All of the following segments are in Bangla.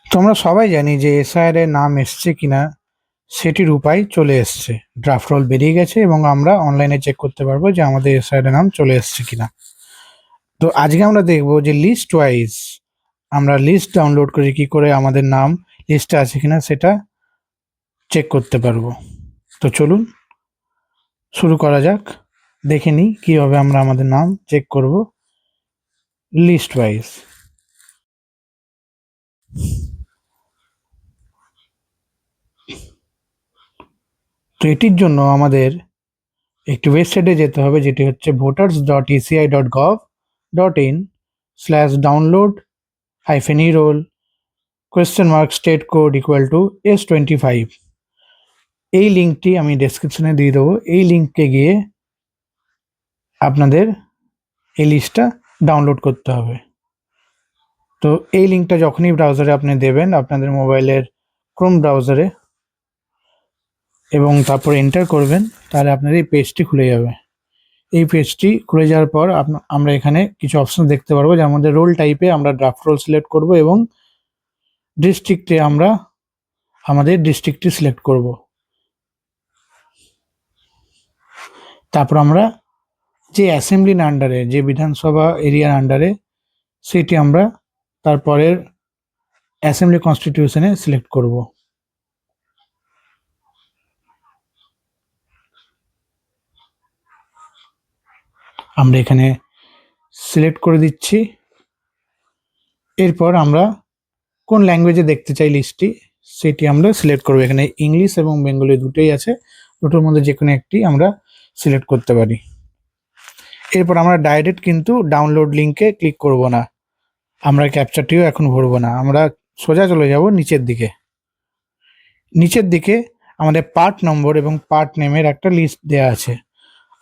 তো আমরা সবাই জানি যে এসআইআর এর নাম এসছে কিনা সেটির উপায় চলে এসছে। ড্রাফট রোল বেরিয়ে গেছে এবং আমরা অনলাইনে চেক করতে পারবো যে আমাদের এসআইআর এর নাম চলে এসছে কিনা। তো আজকে আমরা দেখবো যে লিস্ট ওয়াইজ আমরা লিস্ট ডাউনলোড করে কি করে আমাদের নাম লিস্টে আছে কিনা সেটা চেক করতে পারবো। তো চলুন শুরু করা যাক, দেখে নিই কীভাবে আমরা আমাদের নাম চেক করব লিস্ট ওয়াইজ। তো এটির জন্য আমাদের একটি ওয়েবসাইটে যেতে হবে, যেটি হচ্ছে voters.eci.gov.in/download-e-roll state code =S25। এই লিঙ্কটি আমি ডেসক্রিপশনে দিয়ে দেবো। এই লিঙ্কে গিয়ে আপনাদের এই লিস্টটা ডাউনলোড করতে হবে। তো এই লিঙ্কটা যখনই ব্রাউজারে আপনি দেবেন আপনাদের মোবাইলের ক্রোম ব্রাউজারে এবং তারপর এন্টার করবেন, তাহলে আপনার এই পেজটি খুলে যাবে। এই পেজটি খুলে যাওয়ার পর আমরা এখানে কিছু অপশন দেখতে পারবো, যার মধ্যে রোল টাইপে আমরা ড্রাফট রোল সিলেক্ট করব এবং ডিস্ট্রিক্টে আমরা আমাদের ডিস্ট্রিক্টটি সিলেক্ট করব। তারপর আমরা যে অ্যাসেম্বলির আন্ডারে, যে বিধানসভা এরিয়ার আন্ডারে, সেটি আমরা তারপরের অ্যাসেম্বলি কনস্টিটিউশনে সিলেক্ট করব। আমরা এখানে সিলেক্ট করে দিচ্ছি। এরপর আমরা কোন ল্যাঙ্গুয়েজে দেখতে চাই লিস্টটি সেটি আমরা সিলেক্ট করব। এখানে ইংলিশ এবং বেঙ্গলি দুটোই আছে, দুটোর মধ্যে যে কোনো একটি আমরা সিলেক্ট করতে পারি। এরপর আমরা ডাইরেক্ট কিন্তু ডাউনলোড লিঙ্কে ক্লিক করব না, আমরা ক্যাপচারটিও এখন ভরব না, আমরা সোজা চলে যাব নিচের দিকে। নিচের দিকে আমাদের পার্ট নম্বর এবং পার্ট নেমের একটা লিস্ট দেওয়া আছে।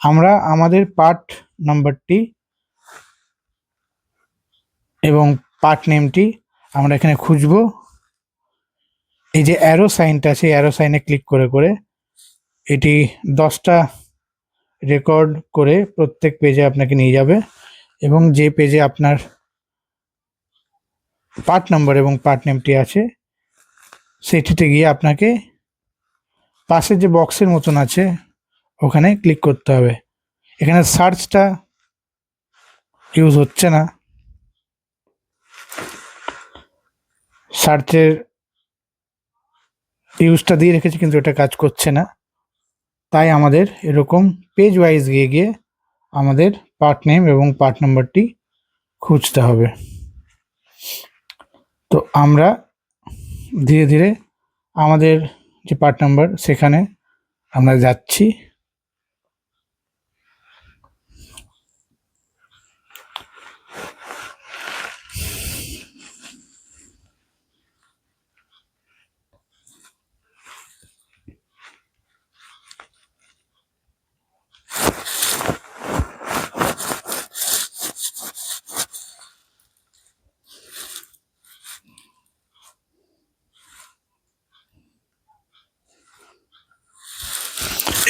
আমরা আমাদের পার্ট নাম্বারটি এবং পার্ট নেমটি আমরা এখানে খুঁজব। এই যে অ্যারো সাইনটা আছে, অ্যারো সাইনে ক্লিক করে করে এটি 10টা রেকর্ড করে প্রত্যেক পেজে আপনাকে নিয়ে যাবে এবং যে পেজে আপনার পার্ট নাম্বার এবং পার্ট নেমটি আছে সেটিতে গিয়ে আপনাকে পাশে যে বক্সের মতন আছে ওখানে ক্লিক করতে হবে। এখানে সার্চটা ইউজ হচ্ছে না, সার্চের ইউজটা দিয়ে রেখেছি কিন্তু এটা কাজ করছে না, তাই আমাদের এরকম পেজ ওয়াইজ গিয়ে গিয়ে আমাদের পার্ট নেম এবং পার্ট নাম্বারটি খুঁজতে হবে। তো আমরা ধীরে ধীরে আমাদের যে পার্ট নাম্বার সেখানে আমরা যাচ্ছি।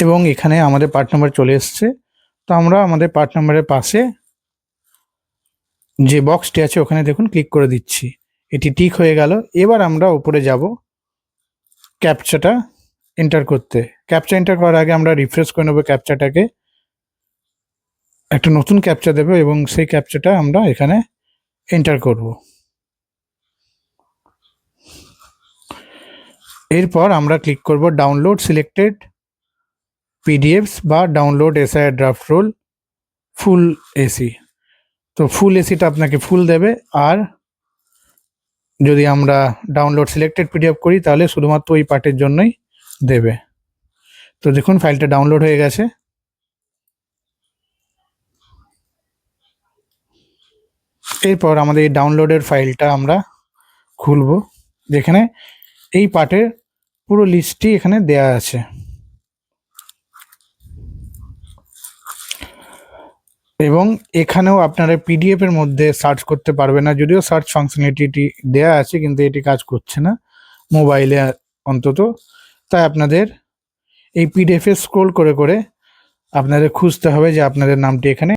এবং এখানে আমাদের পার্ট নাম্বার চলে এসছে। তো আমরা আমাদের পার্ট নাম্বারের পাশে যে বক্সটি আছে ওখানে দেখুন ক্লিক করে দিচ্ছি, এটি টিক হয়ে গেল। এবার আমরা উপরে যাব ক্যাপচাটা এন্টার করতে। ক্যাপচা এন্টার করার আগে আমরা রিফ্রেশ করে নেব ক্যাপচাটাকে, একটা নতুন ক্যাপচা দেবো এবং সেই ক্যাপচাটা আমরা এখানে এন্টার করব। এরপর আমরা ক্লিক করব ডাউনলোড সিলেক্টেড পিডিএফস বা ডাউনলোড এসআইআর ড্রাফট রোল ফুল এসি। তো ফুল এসিটা আপনাকে ফুল দেবে, আর যদি আমরা ডাউনলোড সিলেক্টেড পিডিএফ করি তাহলে শুধুমাত্র ওই পার্টের জন্যই দেবে। তো দেখুন ফাইলটা ডাউনলোড হয়ে গেছে। এরপর আমাদের এই ডাউনলোডের ফাইলটা আমরা খুলব, যেখানে এই পার্টের পুরো লিস্টটি এখানে দেয়া আছে। এবং এখানেও আপনারা পিডিএফ এর মধ্যে সার্চ করতে পারবেন না, যদিও সার্চ ফাংশনালিটি দেয়া আছে কিন্তু এটি কাজ করছে না মোবাইলে অন্তত। তাই আপনাদের এই পিডিএফে স্ক্রোল করে করে আপনাদের খুঁজতে হবে যে আপনাদের নামটি এখানে